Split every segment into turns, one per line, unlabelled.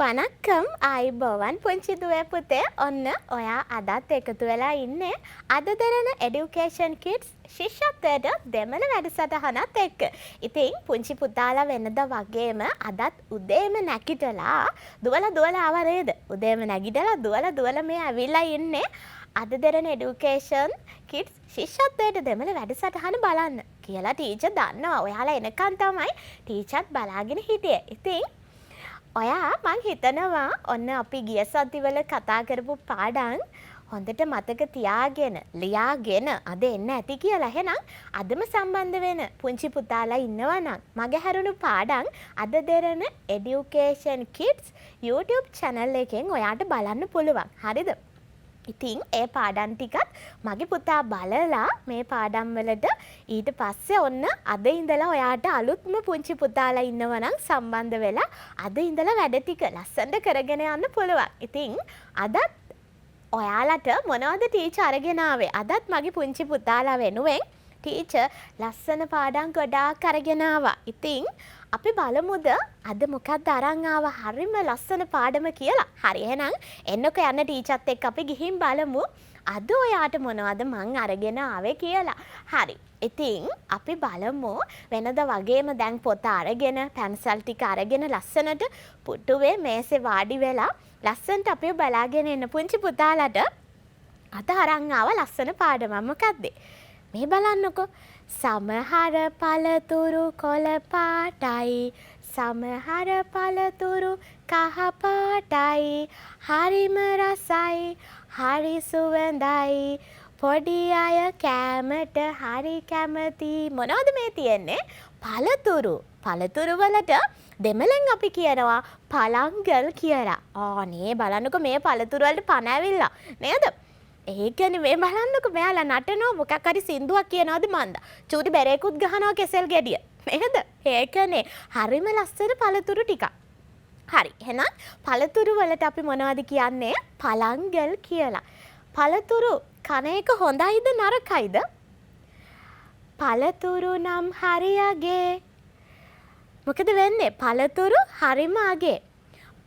වණක්කම් ආයුබෝවන් පුංචි දුවේ පුතේ ඔන්න ඔයා අදත් එකතු වෙලා ඉන්නේ අද දරන එඩියුකේෂන් කිඩ්ස් ශිෂ්‍යත්වයට දෙමළ වැඩසටහනත් එක්ක. ඉතින් පුංචි පුතාලා වෙනද වගේම අදත් උදේම නැගිටලා දුවලා ආව නේද? උදේම නැගිටලා දුවලා මේ ඇවිල්ලා ඉන්නේ අද දරන එඩියුකේෂන් කිඩ්ස් ශිෂ්‍යත්වයට දෙමළ වැඩසටහන බලන්න කියලා ටීචර් දන්නවා. ඔයාලා එනකන් තමයි ටීචර්ත් බලාගෙන හිටියේ. ඉතින් ඔයා මං හිතනවා ඔන්න අපි ගිය සතිවල කතා කරපු පාඩම් හොඳට මතක තියාගෙන ලියාගෙන අද එන්න ඇති කියලා. එහෙනම් අදම සම්බන්ධ වෙන පුංචි පුතාලා ඉන්නවා නම් මගේ හැරුණු පාඩම් අද Derana Education Kids YouTube channel එකෙන් ඔයාට බලන්න පුළුවන්. හරිද? ඉතින් ඒ පාඩම් ටිකත් මගේ පුතා බලලා මේ පාඩම් වලට ඊට පස්සේ ඔන්න අද ඉඳලා ඔයාට අලුත්ම පුංචි පුතාලා ඉන්නවා නම් සම්බන්ධ වෙලා අද ඉඳලා වැඩ ටික ලස්සනට කරගෙන යන්න පුළුවන්. ඉතින් අදත් ඔයාලට මොනවද ටීචර් අරගෙන ආවේ? අදත් මගේ පුංචි පුතාලා වෙනුවෙන් ටීචර් ලස්සන පාඩම් ගොඩාක් අරගෙන ආවා. ඉතින් අපි බලමුද අද මොකක්ද අරන් ආවා හරිම ලස්සන පාඩම කියලා. හරි එහෙනම් එන්නකෝ යන්න ටීචර්ත් එක්ක අපි ගිහින් බලමු අද ඔයාට මොනවද මං අරගෙන ආවේ කියලා. හරි. ඉතින් අපි බලමු වෙනද වගේම දැන් පොත අරගෙන පැන්සල් ටික අරගෙන ලස්සනට පුටුවේ මේසේ වාඩි වෙලා ලස්සනට අපි බලාගෙන ඉන්න පුංචි පුතාලට අද අරන් ආව ලස්සන පාඩම මොකක්ද? මේ බලන්නකෝ. සමහර පළතුරු කොළ පාටයි සමහර පළතුරු කහ පාටයි හරිම රසයි හරි සුවඳයි පොඩි අය කෑමට හරි කැමති. මොනවද මේ තියෙන්නේ? පළතුරු. පළතුරු වලට දෙමළෙන් අපි කියනවා පළංගල් කියලා. ආනේ බලන්නකෝ මේ පළතුරු වලට පණ ඇවිල්ලා නේද? ඒකනේ මේ බලන්නකෝ මෙයාලා නටනවා මොකක් හරි සින්දුවක් කියනවාද මන්ද චූටි බැරේකුත් ගහනවා කෙසෙල් ගෙඩිය නේද? ඒකනේ හරිම ලස්සන පළතුරු ටිකක්. හරි එහෙනම් පළතුරු වලට අපි මොනවද කියන්නේ? පළංගල් කියලා. පළතුරු කන එක හොඳයිද නරකයිද? පළතුරු නම් හරියගේ. මොකද වෙන්නේ? පළතුරු හරිම අගේ.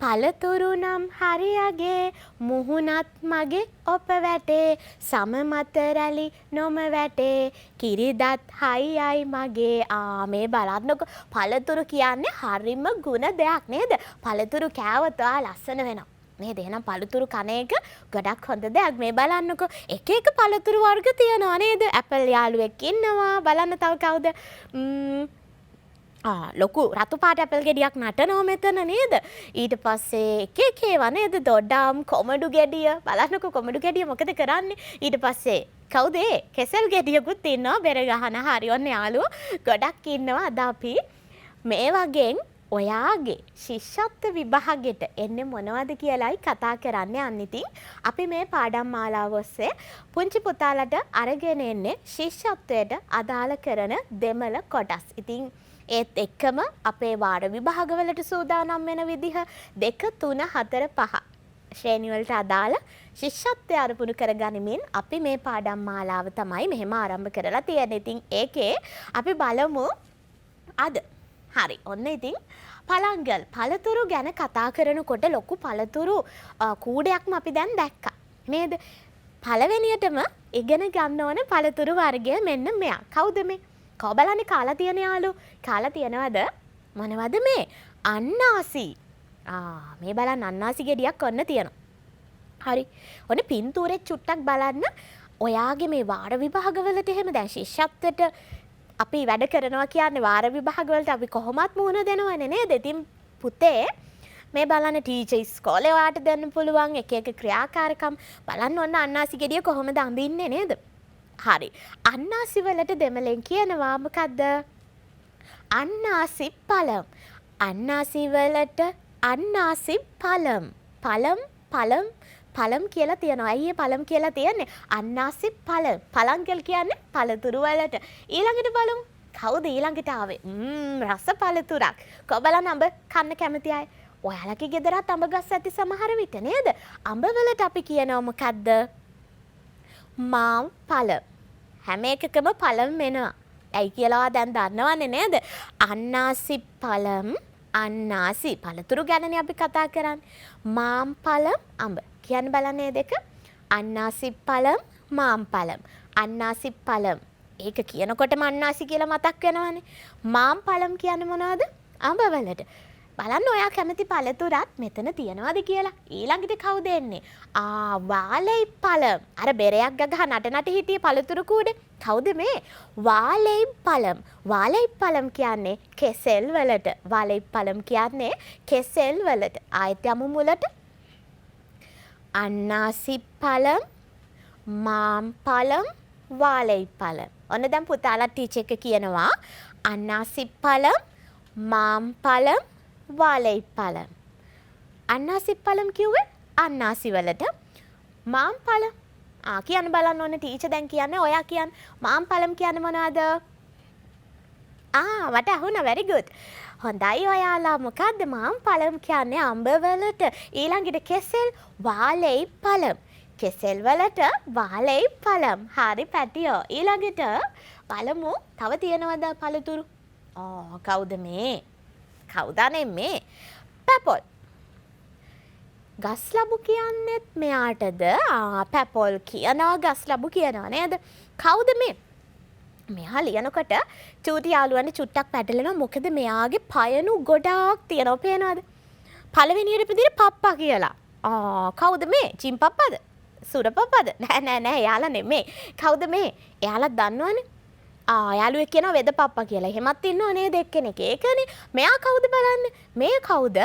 පළතුරු නම් හරියගේ මුහුණත් මගේ ඔප වැටේ සම මත රැලි නොම වැටේ කිරිදත් හයියයි මගේ. මේ බලන්නකො පළතුරු කියන්නේ හරිම ගුණ දෙයක් නේද? පළතුරු කෑවොත් ලස්සන වෙනවා නේද? එහෙනම් පළතුරු කන එක ගොඩක් හොඳ දෙයක්. මේ බලන්නකො එක එක පළතුරු වර්ග තියෙනවා නේද? ඇපල් යාළුවෙක් ඉන්නවා. බලන්න තව කවුද? ලොකු රතු පාට ඇපල් ගෙඩියක් නටනවා මෙතන නේද? ඊට පස්සේ එක ඒවා නේද? දොඩම් කොමඩු ගෙඩිය. බලන්නකෝ කොමඩු ගෙඩිය මොකද කරන්නේ? ඊට පස්සේ කවුද? කෙසෙල් ගෙඩියකුත් ඉන්නවා. බෙර ගහන හරි ඔන්න යාළුවෝ ගොඩක් ඉන්නවා. අද අපි මේ වගේ ඔයාගේ ශිෂ්‍යත්ව විභාගෙට එන්නේ මොනවද කියලායි කතා කරන්න යන්නේ. ඉතින් අපි මේ පාඩම් මාලාව ඔස්සේ පුංචි පුතාලට අරගෙන එන්නේ ශිෂ්‍යත්වයට අදාළ කරන දෙමළ කොටස්. ඉතින් ඒත් එක්කම අපේ වාර විභාගවලට සූදානම් වෙන විදිහ 2 3 4 5 ශ්‍රේණිවලට අදාළ ශිෂ්‍යත්වය අරමුණු කරගනිමින් අපි මේ පාඩම් මාලාව තමයි මෙහෙම ආරම්භ කරලා තියෙන්නේ. ඉතින් ඒකේ අපි බලමු අද. හරි. ඔන්න ඉතින් පළංගල් පළතුරු ගැන කතා කරනකොට ලොකු පළතුරු කූඩයක්ම අපි දැන් දැක්කා. නේද? පළවෙනියටම ඉගෙන ගන්න ඕන පළතුරු වර්ගය මෙන්න මෙයා. කවුද මේ? කව බලන්නේ කාලා තියෙන යාළු කාලා තියනවද? මොනවද මේ? අන්නාසි. මේ බලන්න අන්නාසි ගෙඩියක් ඔන්න තියෙනවා. හරි. ඔන්න පින්තූරේ චුට්ටක් බලන්න. ඔයාගේ මේ වාර විභාගවලට එහෙම දැන් ශිෂ්‍යත්වයට අපි වැඩ කරනවා කියන්නේ වාර විභාගවලට අපි කොහොමත් මුහුණ දෙනවනේ නේද? ඉතින් පුතේ මේ බලන්න ටීචර් ඉස්කෝලේ ඔයාට දෙන්න පුළුවන් එක එක ක්‍රියාකාරකම් බලන්න ඔන්න අන්නාසි ගෙඩිය කොහොමද අඳින්නේ නේද? හරි. අන්නාසි වලට දෙමළෙන් කියනවා මොකද්ද? අන්නාසි පළම්. අන්නාසි වලට අන්නාසි පළම්. පළම් කියලා තියෙනවා. අයියේ පළම් කියලා තියෙන්නේ. අන්නාසි පළම්. පළංගල් කියන්නේ පළතුරු වලට. ඊළඟට බලමු. කවුද ඊළඟට ආවේ? රස පළතුරක්. කොබලන් අඹ කන්න කැමති අය. ඔයාලගේ ගෙදරත් අඹ ගස් ඇති සමහර විට නේද? අඹ වලට අපි කියනවා මොකද්ද? මාම් පළම්. හැම එකකම පළම් වෙනවා. ඇයි කියලා දැන් දන්නවන්නේ නේද? අන්නාසි පළම් අන්නාසි පළතුරු ගැනනේ අපි කතා කරන්නේ. මාම් පළම් අඹ. කියන්න බලන්න මේ දෙක. අන්නාසි පළම් මාම් පළම්. අන්නාසි පළම්. ඒක කියනකොටම අන්නාසි කියලා මතක් වෙනවනේ. මාම් පළම් කියන්නේ මොනවද? අඹ වලට. බලන්න ඔයා කැමති පළතුරක් මෙතන තියනවාද කියලා. ඊළඟට කවුද එන්නේ? වාලේ පළම්. අර බෙරයක් ගගහ නට හිටියේ පළතුරු කූඩේ. කවුද මේ? වාලේ පළම්. වාලේ පළම් කියන්නේ කෙසෙල් වලට. වාලේ පළම් කියන්නේ කෙසෙල් වලට. ආයෙත් යමු මුලට. අන්නාසි පළම්, මාම් පළම්, වාලේ පළම්. ඔන්න දැන් පුතාලා ටීචර් එක කියනවා අන්නාසි පළම්, මාම් පළම්, වාලේ පළම්. අන්නාසි පළම් කිව්වේ අන්නාසි වලට. මාම් පළම් කියන්න බලන්න ඕනේ ටීචර් දැන් කියන්නේ ඔයා කියන්නේ මාම් පළම් කියන්නේ මොනවද? මට අහුණා very good. හොඳයි ඔයාලා මොකද්ද මාම් පළම් කියන්නේ අඹ වලට. ඊළඟට කෙසෙල් වාලේ පළම්. කෙසෙල් වලට වාලේ පළම්. හරි පැටියෝ. ඊළඟට බලමු තව තියෙනවද පළතුරු? කවුද මේ? කවුදනේ මේ? පැපොල්. ගස් ලබු කියන්නෙත් මෙයාටද? පැපොල් කියනවා ගස් ලබු කියනවා නේද? කවුද මේ? මෙයා ලියනකොට චූටි යාළුවනේ චුට්ටක් පැටලෙනවා. මොකද මෙයාගේ පයනු ගොඩාක් තියෙනවා. පේනවද? පළවෙනියට පිටින් පප්පා කියලා. කවුද මේ? චිම්පප්පාද? සුරපප්පාද? නෑ එයාලා නෙමෙයි. කවුද මේ? එයාලා දන්නවනේ. යාළුවෙක් කියනවා වෙද පප්පා කියලා. එහෙමත් ඉන්නව නේද එක්කෙනෙක්. ඒකනේ. මෙයා කවුද බලන්න? මේ කවුද?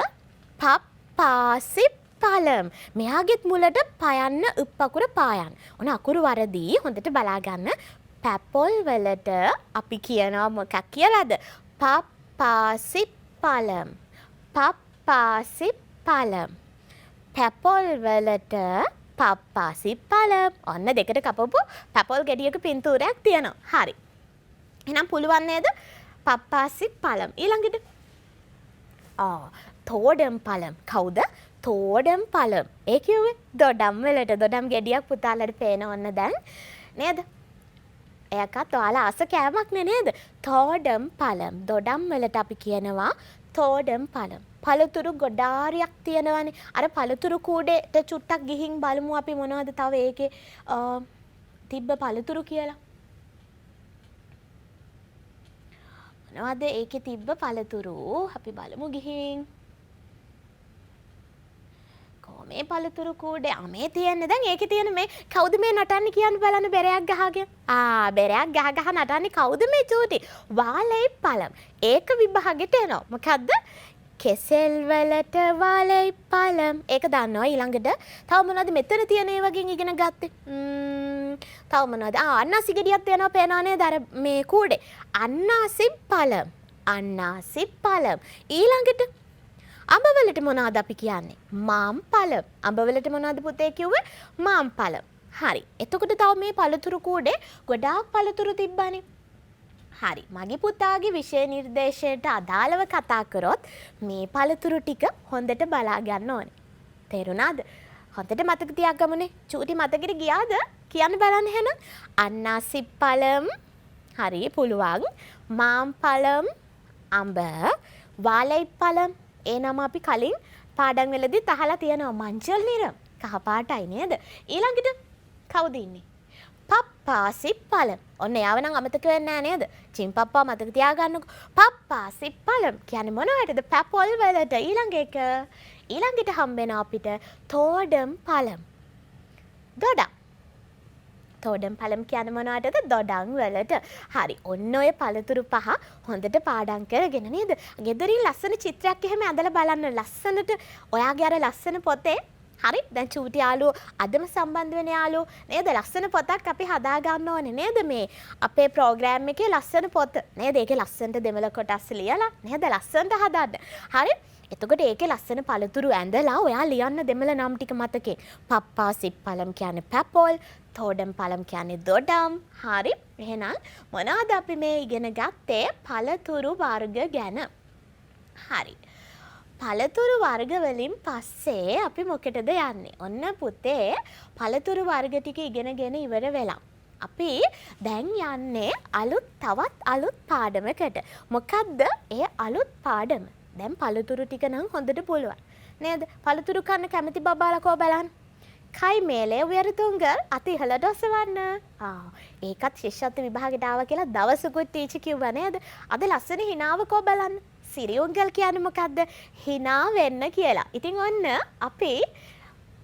පප්පාසි පළම්. මෙයාගෙත් මුලට පයන්න උප්පකුර පායන්. ඔන්න අකුරු වරදී හොඳට බලා ගන්න. පැපොල් වලට අපි කියනවා මොකක් කියලාද? පප්පාසි පළම්. පප්පාසි පළම්. පැපොල් වලට පප්පාසි පළම්. ඔන්න දෙකට කපපු පැපොල් ගෙඩියක පින්තූරයක් තියෙනවා. හරි. එහෙනම් පුළුවන් නේද? පප්පාසි පළම්. ඊළඟට තෝඩම් පළම්. කවුද? තෝඩම් පළම්. ඒ කිව්වේ දොඩම් වලට. දොඩම් ගෙඩියක් පුතාලට පේන ඔන්න දැන් නේද? ඒකත් ඔයාලා ආස කෑමක් නේද? තෝඩම් පළම්. දොඩම් වලට අපි කියනවා තෝඩම් පළම්. පළතුරු ගොඩාරියක් තියෙනවානේ. අර පළතුරු කූඩේට චුට්ටක් ගිහින් බලමු අපි මොනවද තව ඒකේ තිබ්බ පළතුරු කියලා. මොනවද ඒකේ තිබ්බ පළතුරු? අපි බලමු ගිහින්. මේ පළතුරු කූඩේ මේ තියෙන්නේ දැන් ඒකේ තියෙන මේ කවුද මේ නටන්නේ කියන්න බලන්න බෙරයක් ගහගෙන. බෙරයක් ගහ නටන්නේ කවුද මේ චූටි? වාලේ පළම්. ඒක විභාගෙට එනවා. මොකද්ද? කෙසෙල් වලට වාලේ පළම්. ඒක දන්නවා. ඊළඟට තව මොනවද මෙතන තියෙන ඒ වගේ ඉගෙන ගත්තේ? තව මොනවද? අන්නාසි ගෙඩියක් තියෙනවා පේනවා නේද අර මේ කූඩේ. අන්නාසි පළම්. අන්නාසි පළම්. ඊළඟට අඹ වලට මොනවද අපි කියන්නේ? මාම් පළම්. අඹ වලට මොනවද පුතේ කිව්වේ? මාම් පළම්. හරි. එතකොට තව මේ පළතුරු කූඩේ ගොඩාක් පළතුරු තිබ්බනේ. හරි. මගේ පුතාගේ විෂය නිර්දේශයට අදාළව කතා කරොත් මේ පළතුරු ටික හොඳට බලා ගන්න ඕනේ. තේරුණාද? හොඳට මතක තියාගමුනේ. චූටි මතකෙට ගියාද? කියන්න බලන්න එහෙනම්. අන්නාසි පළම්. හරි පුළුවන්. මාම් පළම්, අඹ, වාලේ පළම්. ඒ නම අපි කලින් පාඩම් වලදී තහලා තියෙනවා. මංජල් නිරම්. කහ පාටයි නේද? ඊළඟට කවුද ඉන්නේ? පප්පාසි පළම්. ඔන්න යාව නම් අමතක වෙන්නේ නැහැ නේද? චිම්පප්පා මතක තියාගන්නකො. පප්පාසි පළම් කියන්නේ මොනවටද? පැපොල් වලට. ඊළඟට හම්බෙන අපිට තෝඩම් පළම්. දොඩම්. තෝඩම් පළම් කියන්නේ මොනවටද? දොඩම් වලට. හරි. ඔන්න ඔය පළතුරු පහ හොඳට පාඩම් කරගෙන නේද? ගෙදරින් ලස්සන චිත්‍රයක් එහෙම ඇඳලා බලන්න. ලස්සනට ඔයාගේ අර ලස්සන පොතේ හරි දැන් චූටි යාළුවෝ අදම සම්බන්ධ වෙන යාළුවෝ නේද? ලස්සන පොතක් අපි හදා ගන්න ඕනේ නේද? මේ අපේ ප්‍රෝග්‍රෑම් එකේ ලස්සන පොත නේද? ඒකේ ලස්සනට දෙමළ කොටස් ලියලා නේද? ලස්සනට හදන්න. හරි. එතකොට ඒකේ ලස්සන පළතුරු ඇඳලා ඔයා ලියන්න දෙමළ නම් ටික මතකේ. පප්පාසි පළම් කියන්නේ පැපොල්, තෝඩම් පළම් කියන්නේ දොඩම්. හරි. එහෙනම් මොනවද අපි මේ ඉගෙන ගත්තේ? පළතුරු වර්ග ගැන. හරි. පළතුරු වර්ග වලින් පස්සේ අපි මොකටද යන්නේ? ඔන්න පුතේ පළතුරු වර්ග ටික ඉගෙනගෙන ඉවර වෙලා. අපි දැන් යන්නේ තවත් අලුත් පාඩමකට. මොකද්ද ඒ අලුත් පාඩම? දැන් පළතුරු ටික නම් හොඳට පුළුවන්. නේද? පළතුරු කන්න කැමති බබාලා කෝ බලන්න. කයි මේලේ උයරතුංගල් අති ඉහළට ඔසවන්න. ඒකත් ශිෂ්‍යත්ව විභාගයට ආවා කියලා දවසකුත් ටීචර් කිව්වා නේද? අද ලස්සන හිනාව කෝ බලන්න. සිරිඋංගල් කියන්නේ මොකද්ද? හිනා වෙන්න කියලා. ඉතින් ඔන්න අපි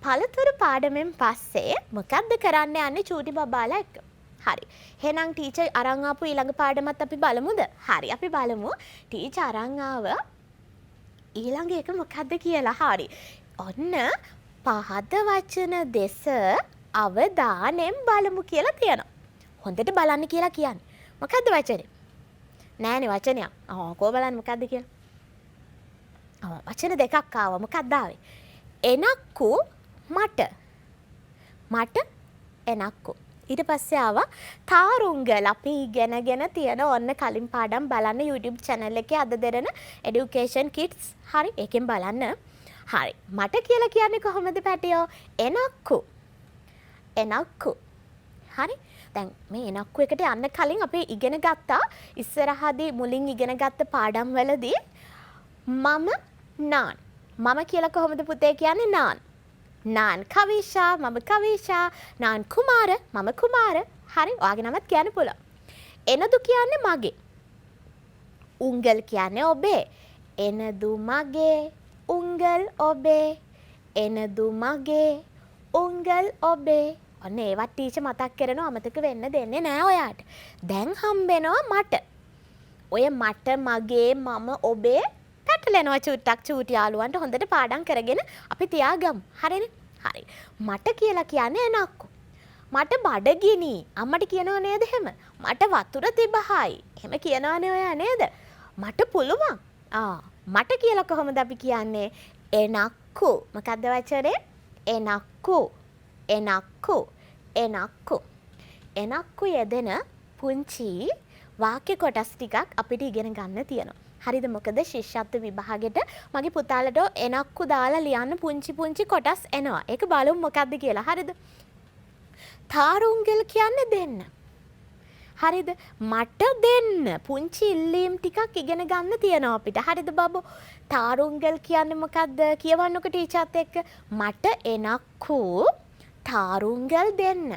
පළතුරු පාඩමෙන් පස්සේ මොකද්ද කරන්න යන්නේ චූටි බබාලා එක්ක? හරි. එහෙනම් ටීචර් අරන් ආපු ඊළඟ පාඩමත් අපි බලමුද? හරි අපි බලමු. ටීචර් අරන් ආව ඊළඟ එක මොකද්ද කියලා. හරි. ඔන්න පහත වචන දෙස අවධානයෙන් බලමු කියලා තියෙනවා. හොඳට බලන්න කියලා කියන්නේ. මොකද්ද වචනේ? නෑනේ වචනයක්. කෝ බලන්න මොකද්ද කියලා. වචන දෙකක් ආවා. මොකක්ද ආවේ? එනක්කු මට. මට එනක්කු. ඊට පස්සේ ආවා තාරුංගල්. අපි ඉගෙනගෙන තියෙන ඔන්න කලින් පාඩම් බලන්න YouTube channel එකේ අද දෙරන education kids. හරි ඒකෙන් බලන්න. හරි මට කියලා කියන්නේ කොහොමද පැටියෝ? එනක්කු. එනක්කු. හරි දැන් මේ එනක්කු එකට යන්න කලින් අපි ඉගෙන ගත්තා ඉස්සරහදී මුලින් ඉගෙන ගත්ත පාඩම් වලදී මම නාන්. මම කියලා කොහොමද පුතේ කියන්නේ? නාන්. නාන් කවිෂා. මම කවිෂා. නාන් කුමාර. මම කුමාර. හරි ඔයාගේ නමත් කියන්න පුළුවන්. එනදු කියන්නේ මගේ. උංගල් කියන්නේ ඔබේ. එනදු මගේ. උංගල් ඔබේ. එනදු මගේ. උංගල් ඔබේ. ඔන්න ඒවත් ටීචර් මතක් කරනවා අමතක වෙන්න දෙන්නේ නෑ ඔයාට. දැන් හම්බෙනවා මට. ඔය මට මගේ මම ඔබේ පැටලෙනවා චුට්ටක් චූටි යාළුවන්ට හොඳට පාඩම් කරගෙන අපි තියාගමු. හරිනේ? හරි. මට කියලා කියන්නේ එනක්කු. මට බඩගිනි. අම්මට කියනව නේද එහෙම? මට වතුර තිබහයි. එහෙම කියනවනේ ඔයා නේද? මට පුළුවන්. මට කියලා කොහොමද අපි කියන්නේ? එනක්කු. මොකද්ද වචනේ? එනක්කු. එනක්කු. එනක්කු. එනක්කු යෙදෙන පුංචි වාක්‍ය කොටස් ටිකක් අපිට ඉගෙන ගන්න තියෙනවා. හරිද? මොකද ශිෂ්‍යත්ව විභාගෙට මගේ පුතාලට එනක්කු දාලා ලියන්න පුංචි පුංචි කොටස් එනවා. ඒක බලමු මොකද්ද කියලා. හරිද? තාරුංගල් කියන්නේ දෙන්න. හරිද? මට දෙන්න. පුංචි ඉල්ලීම් ටිකක් ඉගෙන ගන්න තියෙනවා අපිට. හරිද බබෝ? තාරුංගල් කියන්නේ මොකද්ද? කියවන්නකො ටීචර්ත් එක්ක. මට එනක්කු තාරුංගල් දෙන්න.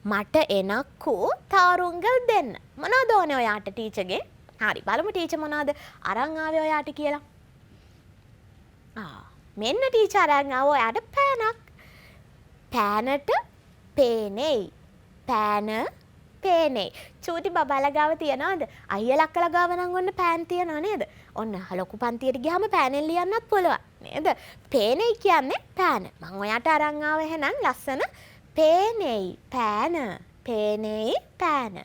මට එනක්කු තාරුංගල් දෙන්න. මොනවද ඕනේ ඔයාට ටීචර්ගේ? හරි බලමු ටීචර් මොනවද අරන් ආවේ ඔයාට කියලා. මෙන්න ටීචර් අරන් ආව ඔයාට පෑනක්. පෑනට පේනෙයි. පෑන පේනෙයි. චූටි බබාලා ගාව තියනවද? අයියලා අක්කලා ගාව නම් ඔන්න පෑන් තියනවා නේද? ඔන්න ලොකු පන්තියට ගියාම පෑනෙන් ලියන්නත් පුළුවන් නේද? පේනෙයි කියන්නේ පෑන. මම ඔයාට අරන් ආව එහෙනම් ලස්සන පේනෙයි පෑන. පේනෙයි පෑන.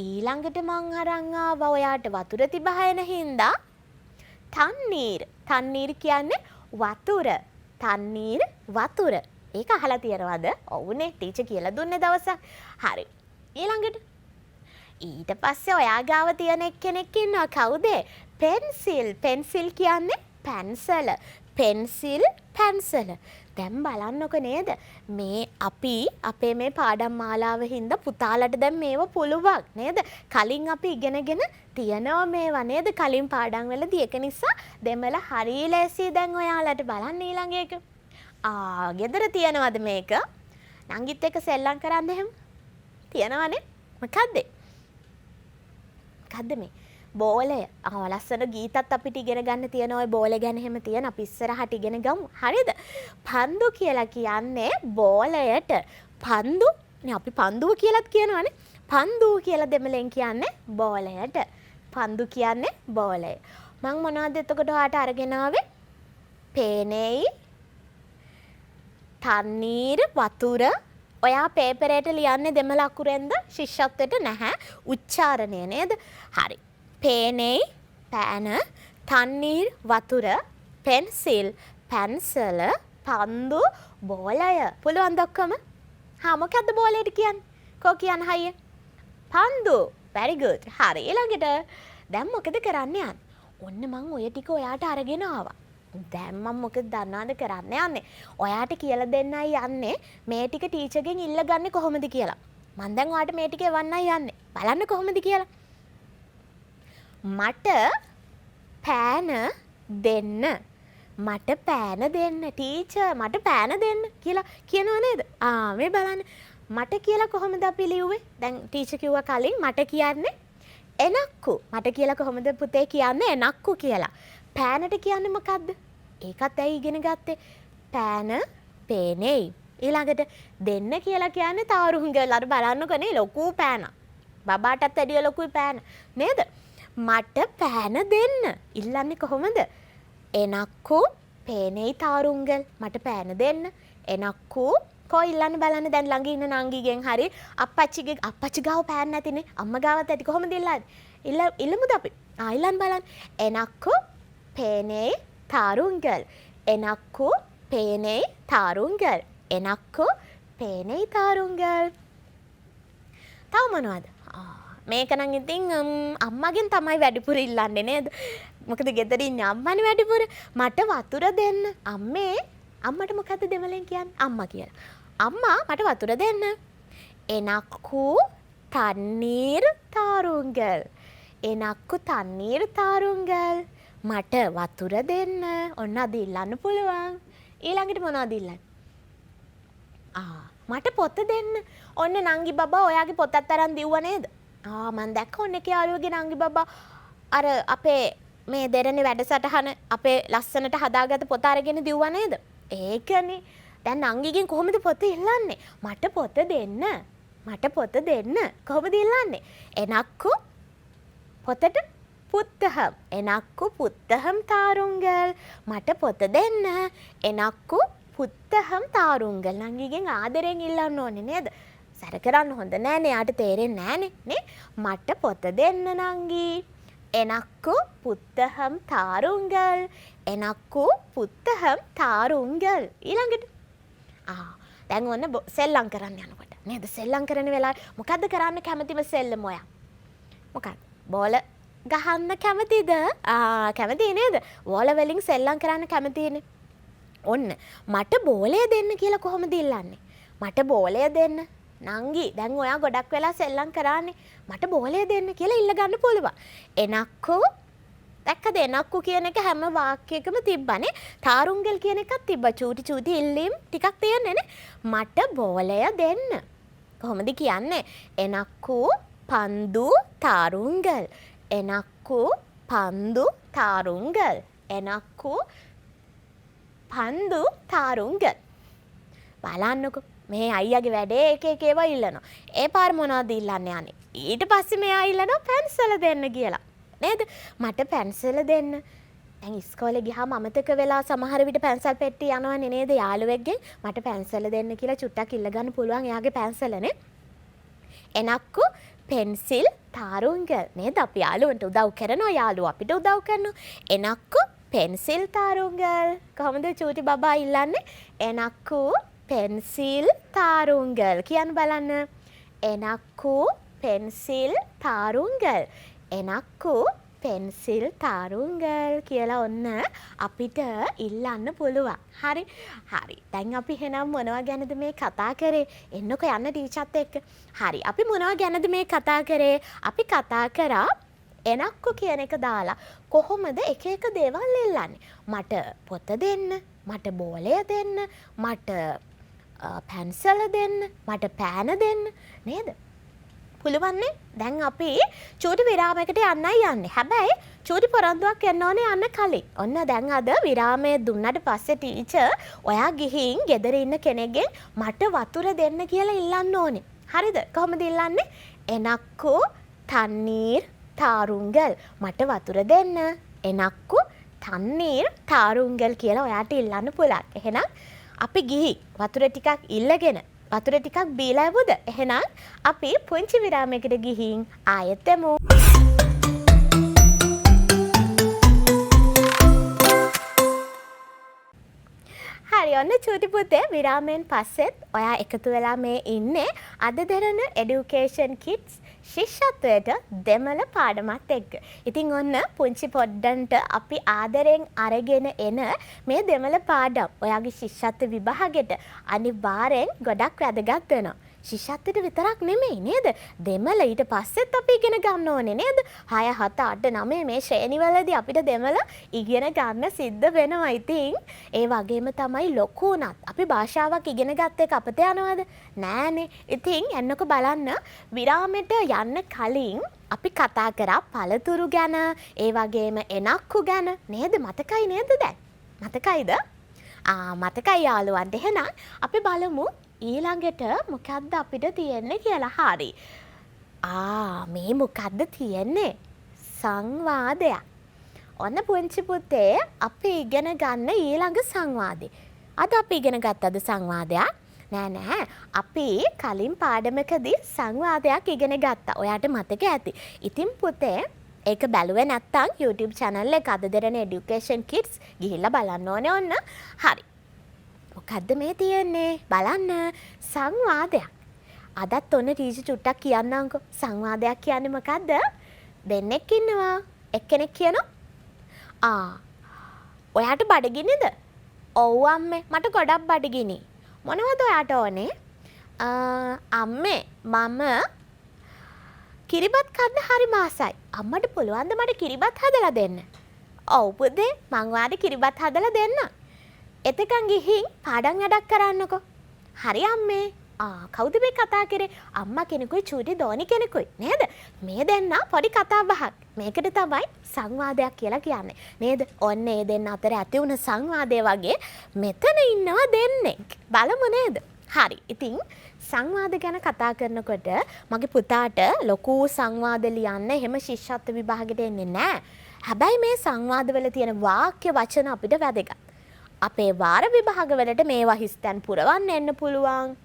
ඊළඟට මං අරන් ආවා ඔයාට වතුර තිබහයන හින්දා තන්නීර්. තන්නීර් කියන්නේ වතුර. තන්නීර් වතුර. ඒක අහලා තියෙනවද? ඔව්නේ ටීචර් කියලා දුන්නේ දවසක්. හරි. ඊළඟට ඊට පස්සේ ඔයා ගාව තියෙන එක්කෙනෙක් ඉන්නවා. කවුද? පෙන්සිල්. පෙන්සිල් කියන්නේ පැන්සල. පෙන්සිල් පැන්සල. දැන් බලන්නකො නේද? මේ අපි අපේ මේ පාඩම් මාලාව හින්දා පුතාලට දැන් මේව පුළුවන් නේද? කලින් අපි ඉගෙනගෙන තියනවා මේවා නේද? කලින් පාඩම් වලදී ඒක නිසා දෙමළ හරිය ලෑස්ති දැන් ඔයාලට බලන්න ඊළඟ එක. ගෙදර තියනවද මේක? නංගිත් එක්ක සෙල්ලම් කරන්න එහෙම? තියනවනේ. මොකද්ද? මොකද්ද මේ? බෝලය. ලස්සන ගීතත් අපිට ඉගෙන ගන්න තියෙන ඔය බෝලේ ගැන එහෙම තියෙන අපි ඉස්සරහට ඉගෙන ගමු. හරිද? පන්දු කියලා කියන්නේ බෝලයට. පන්දු නේ අපි පන්දුව කියලාත් කියනවානේ. පන්දු කියලා දෙමළෙන් කියන්නේ බෝලයට. පන්දු කියන්නේ බෝලය. මං මොනවද එතකොට ඔයාට අරගෙන ආවේ? පේනෙයි තන්නීර වතුර. ඔයා පේපරයට ලියන්නේ දෙමළ අකුරෙන්ද? ශිෂ්‍යත්වයට නැහැ. උච්චාරණය නේද? හරි. පේනෙයි පෑන. තන්නීර් වතුර. පෙන්සිල් පැන්සල. පන්දු බෝලය. පුළුවන්ද ඔක්කොම? මොකද්ද බෝලයට කියන්නේ? කෝ කියන්න හයිය. පන්දු. very good. හරි ඊළඟට දැන් මොකද කරන්න යන්නේ? ඔන්න මං ඔය ටික ඔයාට අරගෙන ආවා. දැන් මම මොකද දන්නවද කරන්න යන්නේ? ඔයාට කියලා දෙන්නයි යන්නේ මේ ටික ටීචර්ගෙන් ඉල්ලගන්නේ කොහොමද කියලා. මම දැන් ඔයාට මේ ටික එවන්නයි යන්නේ. බලන්න කොහොමද කියලා. මට පෑන දෙන්න. මට පෑන දෙන්න. ටීචර් මට පෑන දෙන්න කියලා කියනවා නේද? මේ බලන්න. මට කියලා කොහොමද අපි ලියුවේ? දැන් ටීචර් කිව්වා කලින් මට කියන්නේ එනක්කු. මට කියලා කොහොමද පුතේ කියන්නේ එනක්කු කියලා. පෑනට කියන්නේ මොකද්ද? ඒකත් ඇයි ඉගෙන ගත්තේ? පෑන පේනෙයි. ඊළඟට දෙන්න කියලා කියන්නේ තාරුංගල්. අර බලන්නකෝ නේ ලොකු පෑනක්. බබාටත් වැඩිය ලොකුයි පෑන. නේද? මට පෑන දෙන්න. ඉල්ලන්නේ කොහොමද? එනක්කු පේනෙයි තාරුංගල්. මට පෑන දෙන්න. එනක්කු කො ඉල්ලන්න බලන්න දැන් ළඟ ඉන්න නංගිගෙන් හරි අප්පච්චි ගාව පෑන් නැතිනේ. අම්මා ගාවත් ඇති කොහොමද ඉල්ලන්නේ? ඉල්ලමුද අපි? ඉල්ලන්න බලන්න. එනක්කු පේනෙයි තාරුංගල්. එනක්කු පේනෙයි තාරුංගල්. එනක්කු පේනෙයි තාරුංගල්. තව මොනවද? මේක නම් ඉතින් අම්මගෙන් තමයි වැඩිපුර ඉල්ලන්නේ නේද? මොකද ගෙදර ඉන්නේ අම්මනේ වැඩිපුර. මට වතුර දෙන්න. අම්මට මොකද්ද දෙමළෙන් කියන්නේ? අම්මා කියලා. අම්මා මට වතුර දෙන්න. එනක්කු තන්නීර් තාරුංගල්. එනක්කු තන්නීර් තාරුංගල්. මට වතුර දෙන්න. ඔන්න අද ඉල්ලන්න පුළුවන්. ඊළඟට මොනවද ඉල්ලන්නේ? මට පොත දෙන්න. ඔන්න නංගි බබා ඔයාගේ පොතත් අරන් දිව්වා නේද? මම දැක්ක ඔන්න එකේ යාළුවගේ නංගි බබා අර අපේ මේ දෙරණේ වැඩසටහන අපේ ලස්සනට හදාගත්ත පොත අරගෙන දිව්වා නේද? ඒකනේ. දැන් නංගිගෙන් කොහොමද පොත ඉල්ලන්නේ? මට පොත දෙන්න. මට පොත දෙන්න. කොහොමද ඉල්ලන්නේ? එනක්කු පොතට පුත්තහම්. එනක්කු පුත්තහම් තාරුංගල්. මට පොත දෙන්න. එනක්කු පුත්තහම් තාරුංගල්. නංගිගෙන් ආදරෙන් ඉල්ලන්න ඕනේ නේද? සැර කරන්න හොඳ නෑනේ. යාට තේරෙන්නේ නෑනේ නේ. මට පොත දෙන්න නංගි. එනක්කු පුත්තහම් තාරුංගල්. එනක්කු පුත්තහම් තාරුංගල්. ඊළඟට දැන් ඔන්න සෙල්ලම් කරන්න යනකොට නේද? සෙල්ලම් කරන වෙලාවේ මොකද්ද කරන්න කැමතිම සෙල්ලම ඔයා? මොකක්ද? බෝල ගහන්න කැමතිද? කැමති නේද? බෝල වලින් සෙල්ලම් කරන්න කැමතිනේ. ඔන්න මට බෝලය දෙන්න කියලා කොහොමද ඉල්ලන්නේ? මට බෝලය දෙන්න. නංගි දැන් ඔයා ගොඩක් වෙලා සෙල්ලම් කරානේ. මට බෝලය දෙන්න කියලා ඉල්ල ගන්න පුළුවන්. එනක්කු දැක්කද? එනක්කු කියන එක හැම වාක්‍යයකම තිබ්බනේ. තාරුංගල් කියන එකක් තිබ්බා. චූටි ඉල්ලීම් ටිකක් තියෙන්නේ නේ. මට බෝලය දෙන්න. කොහොමද කියන්නේ? එනක්කු පන්දු තාරුංගල්. එනක්කු පන්දු තාරුංගල්. එනක්කු පන්දු තාරුංගල්. බලන්නකෝ මේ අයියාගේ වැඩේ එක ඒවා ඉල්ලනවා. ඒ පාර මොනවද ඉල්ලන්නේ යන්නේ? ඊට පස්සේ මෙයා ඉල්ලනවා පැන්සල දෙන්න කියලා. නේද? මට පැන්සල දෙන්න. දැන් ඉස්කෝලේ ගියාම අමතක වෙලා සමහර විට පැන්සල් පෙට්ටිය යනවනේ නේද යාළුවෙක්ගෙන්. මට පැන්සල දෙන්න කියලා චුට්ටක් ඉල්ල ගන්න පුළුවන් එයාගේ පැන්සලනේ. එනක්කු පෙන්සිල් තාරුංගල්. නේද? අපි යාළුවන්ට උදව් කරනවා. යාළුවා අපිට උදව් කරනවා. එනක්කු පෙන්සිල් තාරුංගල්. කොහොමද චූටි බබා ඉල්ලන්නේ? එනක්කු පෙන්සිල් තාරුංගල්. කියන්න බලන්න. එනක්කු පෙන්සිල් තාරුංගල්. එනක්කු පෙන්සිල් තාරුංගල් කියලා ඔන්න අපිට ඉල්ලන්න පුළුවන්. හරි. දැන් අපි එහෙනම් මොනවා ගැනද මේ කතා කරේ? එන්නකෝ යන්න ටීචර්ත් එක්ක. හරි. අපි මොනවා ගැනද මේ කතා කරේ? අපි කතා කරා එනක්කු කියන එක දාලා කොහොමද එක එක දේවල් ඉල්ලන්නේ? මට පොත දෙන්න. මට බෝලය දෙන්න. මට පැන්සල දෙන්න. මට පෑන දෙන්න. නේද? පුළුවන්නේ. දැන් අපි චූටි විරාමයකට යන්නයි යන්නේ. හැබැයි චූටි පොරොන්දුවක් එන්න ඕනේ යන්න කලින්. ඔන්න දැන් අද විරාමය දුන්නට පස්සේ ටීචර් ඔයා ගිහින් ගෙදර ඉන්න කෙනෙක්ගෙන් මට වතුර දෙන්න කියලා ඉල්ලන්න ඕනේ. හරිද? කොහොමද ඉල්ලන්නේ? එනක්කු තන්නීර් තාරුංගල්. මට වතුර දෙන්න. එනක්කු තන්නීර් තාරුංගල් කියලා ඔයාට ඉල්ලන්න පුළුවන්. එහෙනම් අපි ගිහි වතුර ටිකක් ඉල්ලගෙන වතුර ටිකක් බීලා යමුද? එහෙනම් අපි පුංචි විරාමයකට ගිහින් ආයෙත් එමු. හරි ඔන්න චූටි පුතේ විරාමයෙන් පස්සෙත් ඔයා එකතු වෙලා මේ ඉන්නේ අද දරන Education Kids ශිෂ්‍යත්වයට දෙමළ පාඩමත් එක්ක. ඉතින් ඔන්න පුංචි පොඩ්ඩන්ට අපි ආදරෙන් අරගෙන එන මේ දෙමළ පාඩම් ඔයාගේ ශිෂ්‍යත්ව විභාගෙට අනිවාර්යෙන් ගොඩක් වැදගත් වෙනවා. ශිෂ්‍යත්වයට විතරක් නෙමෙයි නේද? දෙමළ ඊට පස්සෙත් අපි ඉගෙන ගන්න ඕනේ නේද? 6 7 8 9 මේ ශ්‍රේණිවලදී අපිට දෙමළ ඉගෙන ගන්න සිද්ධ වෙනවා. ඉතින් ඒ වගේම තමයි ලොකු උනත් අපි භාෂාවක් ඉගෙන ගත්ත එක අපත යනවද? නෑනේ. ඉතින් එන්නකො බලන්න විරාමෙට යන්න කලින් අපි කතා කරා පළතුරු ගැන, ඒ වගේම එනක්කු ගැන නේද? මතකයි නේද දැන්? මතකයිද? මතකයි යාළුවන්ට. එහෙනම් අපි බලමු ඊළඟට මොකද්ද අපිට තියෙන්නේ කියලා. හරි. මේ මොකද්ද තියෙන්නේ? සංවාදයක්. ඔන්න පුංචි පුතේ අපි ඉගෙන ගන්න ඊළඟ සංවාදේ. අද අපි ඉගෙන ගත්තද සංවාදයක්? නෑ. අපි කලින් පාඩමකදී සංවාදයක් ඉගෙන ගත්තා. ඔයාට මතක ඇති. ඉතින් පුතේ ඒක බැලුවේ නැත්තම් YouTube channel එක අද දෙරණ Education Kids ගිහිල්ලා බලන්න ඕනේ ඔන්න. හරි. මොකද්ද මේ තියෙන්නේ? බලන්න. සංවාදයක්. අදත් ඔන්න ටීචර් චුට්ටක් කියන්නම්කෝ. සංවාදයක් කියන්නේ මොකද්ද? දෙන්නෙක් ඉන්නවා. එක්කෙනෙක් කියනවා ඔයාට බඩගිනිද? ඔව් අම්මේ මට ගොඩක් බඩගිනි. මොනවද ඔයාට ඕනේ? අම්මේ මම කිරිබත් කන්න හරි මාසයි. අම්මට පුළුවන්ද මට කිරිබත් හදලා දෙන්න? ඔව් පුතේ මං ඔයාට කිරිබත් හදලා දෙන්නම්. එතකන් ගිහින් පාඩම් වැඩක් කරන්නකෝ. හරි අම්මේ. කවුද මේ කතා කරේ? අම්මා කෙනෙකුයි චූටි දෝනි කෙනෙකුයි නේද? මේ දෙන්න පොඩි කතා බහක්. මේකට තමයි සංවාදයක් කියලා කියන්නේ. නේද? ඔන්න ඒ දෙන්න අතර ඇති වුණ සංවාදය වගේ මෙතන ඉන්නවා දෙන්නෙක්. බලමු නේද? හරි. ඉතින් සංවාද ගැන කතා කරනකොට මගේ පුතාට ලොකු සංවාද ලියන්න එහෙම ශිෂ්‍යත්ව විභාගෙට එන්නේ නැහැ. හැබැයි මේ සංවාදවල තියෙන වාක්‍ය වචන අපිට වැදගත්. අපේ වාර විභාගවලට මේවා හිස්තැන් පුරවන්න එන්න පුළුවන්.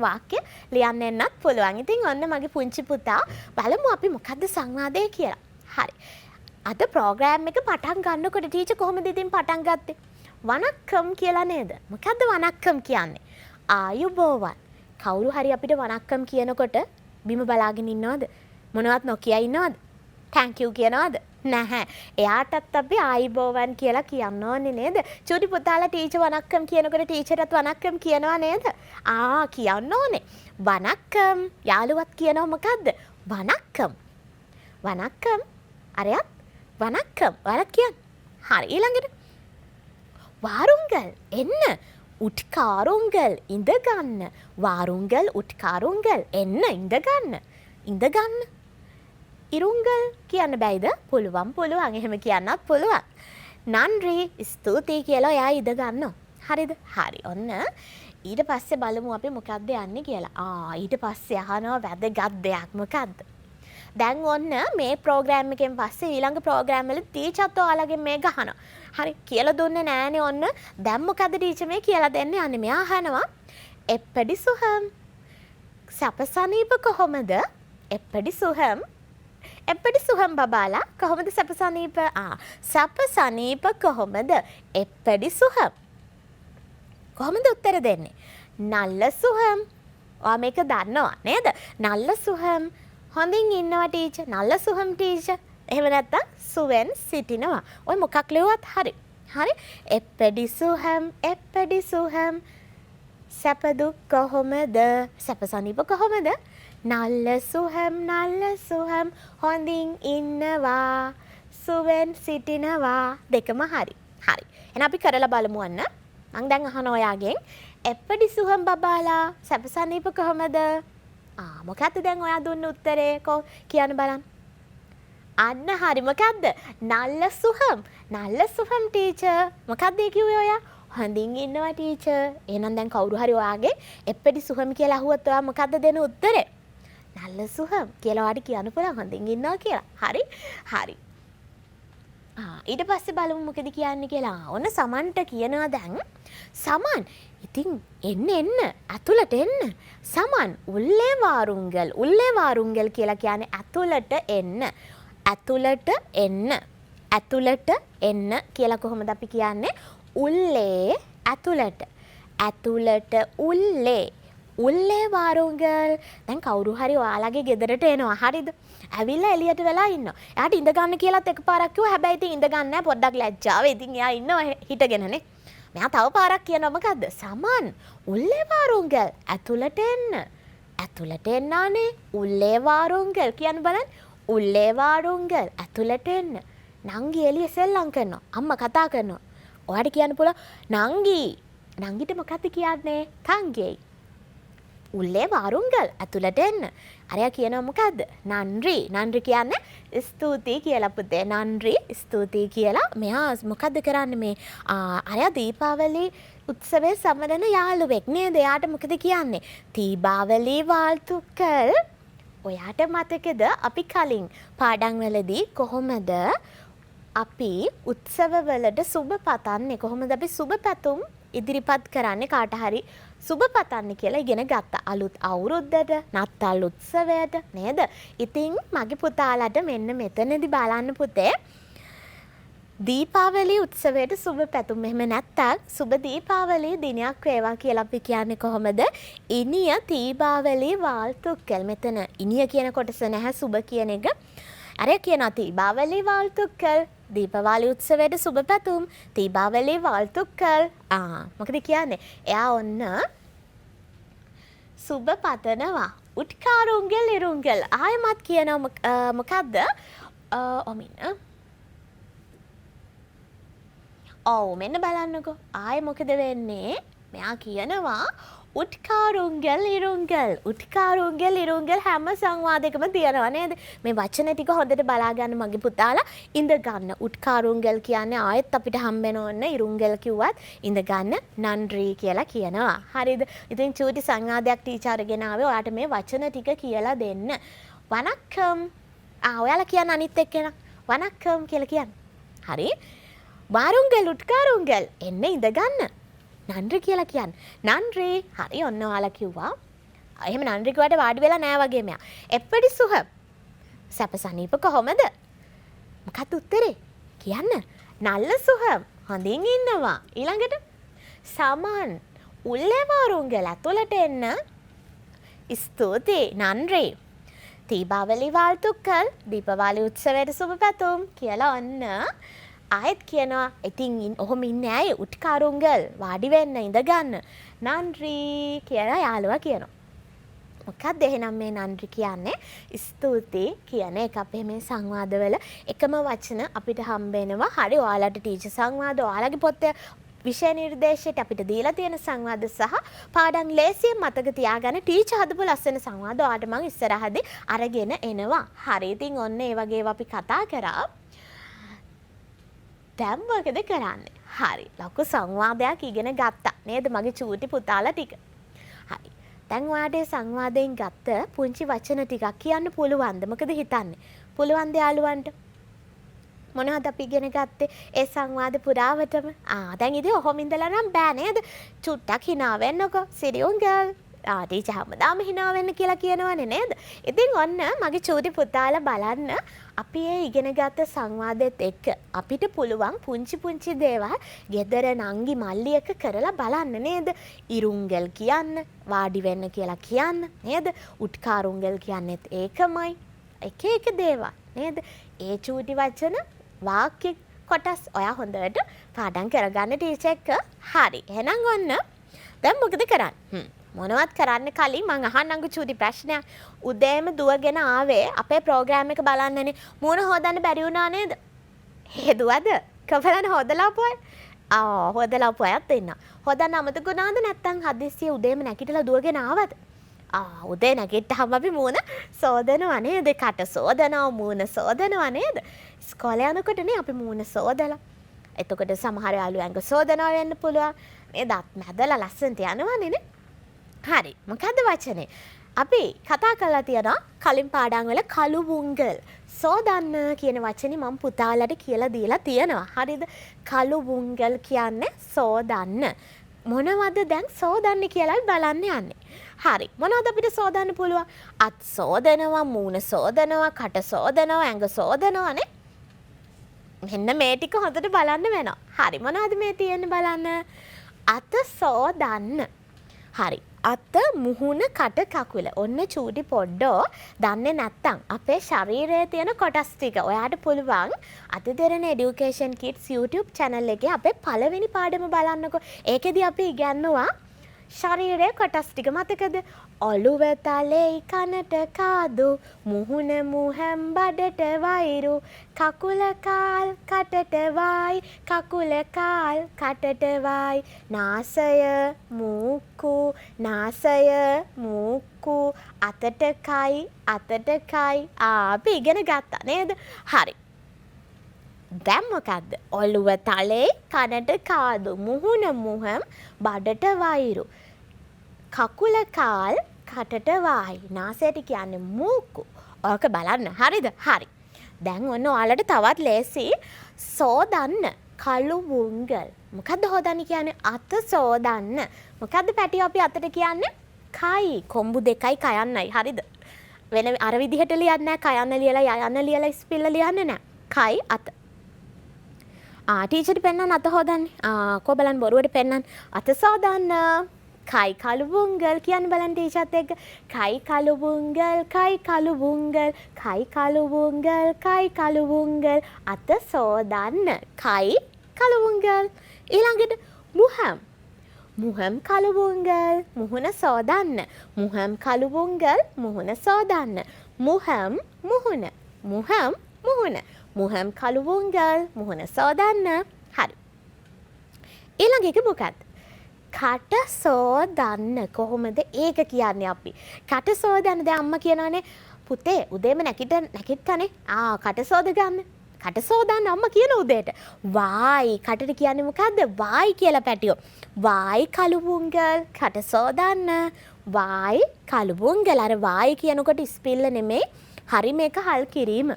වාක්‍ය ලියන්න එන්නත් පුළුවන්. ඉතින් ඔන්න මගේ පුංචි පුතා බලමු අපි මොකද්ද සංවාදය කියලා. හරි. අද ප්‍රෝග්‍රෑම් එක පටන් ගන්නකොට ටීචර් කොහොමද ඉතින් පටන් ගත්තේ? වණක්කම් කියලා නේද? මොකද්ද වණක්කම් කියන්නේ? ආයුබෝවන්. කවුරු හරි අපිට වණක්කම් කියනකොට බිම බලාගෙන ඉන්නවද? මොනවත් නොකිය ඉන්නවද? thank you කියනවද? නැහැ. එයාටත් අපි ආයුබෝවන් කියලා කියන්න ඕනේ නේද? චූටි පුතාලා ටීචර් වණක්කම් කියනකොට ටීචර්ටත් වණක්කම් කියනවා නේද? කියන්න ඕනේ. වණක්කම්. යාළුවත් කියනවා මොකද්ද? වණක්කම්. වණක්කම්. අරයත් වණක්කම්. ඔයාලත් කියන්න. හරි ඊළඟට. වාරුංගල් එන්න. උට්කාරුංගල් ඉඳ ගන්න. වාරුංගල් උට්කාරුංගල් එන්න ඉඳ ගන්න. ඉඳ ගන්න. ඉරුංගල් කියන්න බැයිද? පුළුවන්. එහෙම කියන්නත් පුළුවන්. නන්රි ස්තුතියි කියලා එයා ඉඳ ගන්නවා. හරිද? හරි. ඔන්න ඊට පස්සේ බලමු අපි මොකක්ද යන්නේ කියලා. ඊට පස්සේ අහනවා වැදගත් දෙයක්. මොකද්ද? දැන් ඔන්න මේ ප්‍රෝග්‍රෑම් එකෙන් පස්සේ ඊළඟ ප්‍රෝග්‍රෑම් වල ටීචර්ත් ඔයාලගෙන් මේ ගහනවා. හරි කියලා දුන්නේ නෑනේ ඔන්න. දැන් මොකද ටීචර් මේ කියලා දෙන්නේ? අනේ මෙයා අහනවා එප්පඩි සුහම්. සපසනීප කොහොමද? එප්පඩි සුහම්. එප්පඩි සුහම් බබාලා කොහොමද සපසනීප? සපසනීප කොහොමද? එප්පඩි සුහම්. කොහොමද උත්තර දෙන්නේ? නල්ල සුහම්. ඔයා මේක දන්නවා නේද? නල්ල සුහම්. හොඳින් ඉන්නවා ටීචර්. නල්ල සුහම් ටීචර්. එහෙම නැත්තම් සුවෙන් සිටිනවා. ඔය මොකක් ලියුවත් හරි. හරි. එප්පඩි සුහම්. එප්පඩි සුහම්. සැපදුක් කොහොමද? සැපසනීප කොහොමද? නල්ල සුහම්. නල්ල සුහම්. හොඳින් ඉන්නවා. සුවෙන් සිටිනවා. දෙකම හරි. හරි. එහෙනම් අපි කරලා බලමු අන්න. මං දැන් අහන ඔයාගෙන් එප්පඩි සුහම් බබාලා සැපසනීප කොහොමද? මොකක්ද දැන් ඔයා දුන්න උත්තරේ? කියන්න බලන්න. අන්න හරි. මොකක්ද? නල්ල සුහම්. නල්ල සුහම් ටීචර්. මොකක්ද ඒ කිව්වේ ඔයා? හොඳින් ඉන්නවා ටීචර්. එහෙනම් දැන් කවුරු හරි ඔයාගේ එප්පඩි සුහම් කියලා අහුවත් ඔයා මොකද්ද දෙන උත්තරේ? නල්ල සුහම් කියලා ඔයාට කියන්න පුළුවන් හොඳින් ඉන්නවා කියලා. හරි? හරි. ඊට පස්සේ බලමු මොකද කියන්නේ කියලා. ඔන්න සමන්ට කියනවා දැන් සමන් ඉතින් එන්න ඇතුළට එන්න. සමන් උල්ලේ වාරුංගල්. උල්ලේ වාරුංගල් කියලා කියන්නේ ඇතුළට එන්න. ඇතුළට එන්න. ඇතුළට එන්න කියලා කොහොමද අපි කියන්නේ? උල්ලේ ඇතුළට. ඇතුළට උල්ලේ. උල්ලේ වාරුංගල්. දැන් කවුරු හරි ඔයාලගේ ගෙදරට එනවා. හරිද? ඇවිල්ලා එළියට වෙලා ඉන්නවා. එයාට ඉඳ ගන්න කියලාත් එකපාරක් කිව්වා. හැබැයි ඉතින් ඉඳ ගන්න නැහැ. පොඩ්ඩක් ලැජ්ජාවේ. ඉතින් එයා ඉන්නවා හිටගෙනනේ. මෙයා තව පාරක් කියනවා මොකද්ද? සමන් උල්ලේ වාරුංගල් ඇතුළට එන්න. ඇතුළට එන්නානේ. උල්ලේ වාරුංගල් කියන්න බලන්න. උල්ලේ වාරුංගල් ඇතුළට එන්න. නංගි එළිය සෙල්ලම් කරනවා. අම්මා කතා කරනවා. ඔයාට කියන්න පුළුවන් නංගි. නංගිට මොකක්ද කියන්නේ? තංගෙයි. උල්ලේ වාරුංගල් ඇතුළට එන්න. අරයා කියනවා මොකද්ද? නන්රි. නන්රි කියන්නේ ස්තුතියි කියලා පුතේ. නන්රි ස්තුතියි කියලා. මෙයා මොකද්ද කරන්නේ මේ අරයා දීපාවලි උත්සවයේ සමරන යාළුවෙක් නේද? එයාට මොකද කියන්නේ? දීපාවලි වාල්තුකල්. ඔයාට මතකද අපි කලින් පාඩම් වලදී කොහොමද අපි උත්සවවලට සුබ පතන්නේ? කොහොමද අපි සුබ පැතුම් ඉදිරිපත් කරන්නේ කාට හරි සුබ පතන්න කියලා ඉගෙන ගත්තා. අලුත් අවුරුද්දට, නත්තල් උත්සවයට නේද? ඉතින් මගේ පුතාලට මෙන්න මෙතනදී බලන්න පුතේ. දීපාවලි උත්සවයට සුබ පැතුම්. එහෙම නැත්තම් සුබ දීපාවලි දිනයක් වේවා කියලා අපි කියන්නේ කොහොමද? ඉනිය තීපාවලි වාල්තුක්කල්. මෙතන ඉනිය කියන කොටස නැහැ, සුබ කියන එක. අර කියනවා තීපාවලි වාල්තුක්කල්. දීපාවලි උත්සවයට සුබ පැතුම්. තීපාවලි වාල්තුක්කල්. මොකද කියන්නේ? එයා ඔන්න සුබ පතනවා. උට්කාරුංගල් ඉරුංගල්. ආයමත් කියනවා මොකද්ද? ඔමින්න. ඔව් මෙන්න බලන්නකෝ. ආයේ මොකද වෙන්නේ? මෙයා කියනවා උට්කාරුංගල් ඉරුංගල්. උට්කාරුංගල් ඉරුංගල් හැම සංවාදයකම තියෙනවා නේද? මේ වචන ටික හොඳට බලා ගන්න මගේ පුතාලා. ඉඳ ගන්න. උට්කාරුංගල් කියන්නේ ආයෙත් අපිට හම්බෙන ඕන ඉරුංගල් කිව්වත් ඉඳ ගන්න නන්රි කියලා කියනවා. හරිද? ඉතින් චූටි සංවාදයක් ටීචර් අරගෙන ආවේ ඔයාට මේ වචන ටික කියලා දෙන්න. වනක්කම්. ඔයාලා කියන්න අනිත් එක්කෙනා. වනක්කම් කියලා කියන්න. හරි? වාරුංගල් උට්කාරුංගල් එන්න ඉඳ ගන්න. නන්රි කියලා කියන්න. නන්රි. හරි ඔන්න ඔයාලා කිව්වා. එහෙම නන්රි කිව්වට වාඩි වෙලා නෑ වගේ මෙයා. එප්පඩි සුහම්. සැපසනීප කොහොමද? මොකක්ද උත්තරේ? කියන්න. නල්ල සුහම්. හොඳින් ඉන්නවා. ඊළඟට සමන්. උල්ලේ වාරුංගල් ඇතුළට එන්න. ස්තුතියි නන්රි. තීපාවලි වාල්තුක්කල් දීපාවලි උත්සවයට සුබ පැතුම් කියලා ඔන්න ආයෙත් කියනවා. ඉතින් ඔහොම ඉන්නේ ඇයි? උට්කාරුංගල් වාඩි වෙන්න ඉඳ ගන්න. නන්රි කියලා යාළුවා කියනවා. මොකක්ද එහෙනම් මේ නන්රි කියන්නේ? ස්තුතියි කියන එක. අපේ මේ සංවාදවල එකම වචන අපිට හම්බෙනවා. හරි ඔයාලට ටීචර් සංවාද ඔයාලගේ පොතේ විෂය නිර්දේශයට අපිට දීලා තියෙන සංවාද සහ පාඩම් ලේසියෙන් මතක තියාගන්න ටීචර් හදපු ලස්සන සංවාද ඔයාලට මම ඉස්සරහදී අරගෙන එනවා. හරි ඉතින් ඔන්න ඒ වගේ අපි කතා කරා. දැන් මොකද කරන්නේ? හරි ලොකු සංවාදයක් ඉගෙන ගත්තා නේද මගේ චූටි පුතාලා ටික. හරි. දැන් ඔයාට සංවාදයෙන් ගත්ත පුංචි වචන ටිකක් කියන්න පුළුවන්ද? මොකද හිතන්නේ? පුළුවන්ද යාළුවන්ට? මොනවද අපි ඉගෙන ගත්තේ ඒ සංවාද පුරාවටම? දැන් ඉතින් ඔහොම ඉඳලා නම් බෑ නේද? චුට්ටක් hina වෙන්නකෝ. සිරියුංගල්. ටීචර් හැමදාම hina වෙන්න කියලා කියනවනේ නේද? ඉතින් ඔන්න මගේ චූටි පුතාලා බලන්න අපි ඒ ඉගෙන ගත්ත සංවාදෙත් එක්ක අපිට පුළුවන් පුංචි පුංචි දේවල් ගෙදර නංගි මල්ලි එක කරලා බලන්න නේද? ඉරුංගල් කියන්න, වාඩි වෙන්න කියලා කියන්න නේද? උට්කාරුංගල් කියන්නේත් ඒකමයි. එක එක දේවල් නේද? ඒ චූටි වචන වාක්‍ය කොටස් ඔයා හොඳට පාඩම් කරගන්න ටීචර් එක්ක. හරි. එහෙනම් ඔන්න දැන් මොකද කරන්නේ? මොනවත් කරන්න කලින් මං අහන්නම්කෝ චූටි ප්‍රශ්නයක්. උදේම දුවගෙන ආවේ අපේ ප්‍රෝග්‍රෑම් එක බලන්නනේ. මූණ හොදන්න බැරි වුණා නේද? හේදුවද? කවලන හොදලා පොය? හොදලා පොයත් ඉන්න. හොදන්න අමතක වුණාද නැත්නම් හදිස්සිය උදේම නැගිටලා දුවගෙන ආවද? උදේ නැගිට්ටහම අපි මූණ සෝදනවා නේද? කට සෝදනවා, මූණ සෝදනවා නේද? ඉස්කෝලේ යනකොටනේ අපි මූණ සෝදලා. එතකොට සමහර යාළුවෝ ඇඟ සෝදනවා වෙන්න පුළුවන්. මේ දත් මැදලා ලස්සනට යනවනේ නේ. හරි. මොකද්ද වචනේ? අපි කතා කරලා තියෙනවා කලින් පාඩම් වල කළු වුංගල් සෝදන්න කියන වචනේ මම පුතාලට කියලා දීලා තියෙනවා. හරිද? කළු වුංගල් කියන්නේ සෝදන්න. මොනවද දැන් සෝදන්නේ කියලා බලන්න යන්නේ. හරි. මොනවද අපිට සෝදන්න පුළුවන්? අත් සෝදනවා, මූණ සෝදනවා, කට සෝදනවා, ඇඟ සෝදනවානේ. මෙන්න මේ ටික හොඳට බලන්න වෙනවා. හරි. මොනවද මේ තියෙන්නේ බලන්න. අත සෝදන්න. හරි. අත මුහුණ කට කකුල. ඔන්න චූටි පොඩ්ඩෝ දන්නේ නැත්තම් අපේ ශරීරයේ තියෙන කොටස් ටික ඔයාට පුළුවන් අතිදෙරණ এডুকেෂන් කිඩ්ස් YouTube channel එකේ අපේ පළවෙනි පාඩම බලන්නකෝ. ඒකෙදි අපි ඉගෙනුවා ශරීරයේ කොටස් ටික මතකද? ඔළුව තලෙයි කනට කාදු මුහුණ මුහම් බඩට වයිරු කකුල කාල් කටට වයි කකුල කාල් කටට වයි නාසය මූක්කු නාසය මූක්කු අතට කයි අපි ඉගෙන ගත්තා නේද? හරි. දැන් මොකද්ද? ඔළුව තලෙයි කනට කාදු මුහුණ මුහම් බඩට වයිරු කකුල කාල් කටට වායි නාසයට කියන්නේ මූක්කු. ඕක බලන්න. හරිද? හරි. දැන් ඔන්න ඔයාලට තවත් ලේසි සෝදන්න කළු වුංගල්. මොකද්ද හොදන්න කියන්නේ? අත සෝදන්න. මොකද්ද පැටියෝ අපි අතට කියන්නේ? කයි. කොම්බු දෙකයි කයන්නයි. හරිද? වෙන අර විදිහට ලියන්නේ නැහැ. කයන්න ලියලා යන්න ලියලා ස්පෙල්ල ලියන්නේ නැහැ. කයි අත. ටීචර් පෙන්නන්න අත හොදන්නේ. කො බලන්න බොරුවට පෙන්නන්න. අත සෝදන්න. කයි කළු වුංගල් කියන්න බලන්න ටීචර්ත් එක්ක. කයි කළු වුංගල් කයි කළු වුංගල් කයි කළු වුංගල් කයි කළු වුංගල් අත සෝදන්න. කයි කළු වුංගල්. ඊළඟට මුහම්. මුහම් කළු වුංගල් මුහුණ සෝදන්න. මුහම් කළු වුංගල් මුහුණ සෝදන්න. මුහම් මුහුණ. මුහම් මුහුණ. මුහම් කළු වුංගල් මුහුණ සෝදන්න. හරි. ඊළඟ එක මොකක්ද? කට සෝදන්න. කොහොමද ඒක කියන්නේ අපි? කට සෝදන්න. දැන් අම්මා කියනවානේ පුතේ උදේම නැගිට්ටනේ. කට සෝද ගන්න. කට සෝදන්න අම්මා කියන උදේට. වායි කටට කියන්නේ මොකද්ද? වායි කියලා පැටියෝ. වායි කළු වුංගල් කට සෝදන්න. වායි කළු වුංගල්. අර වායි කියනකොට ස්පෙල්ල නෙමෙයි. හරි මේක හල් කිරීම.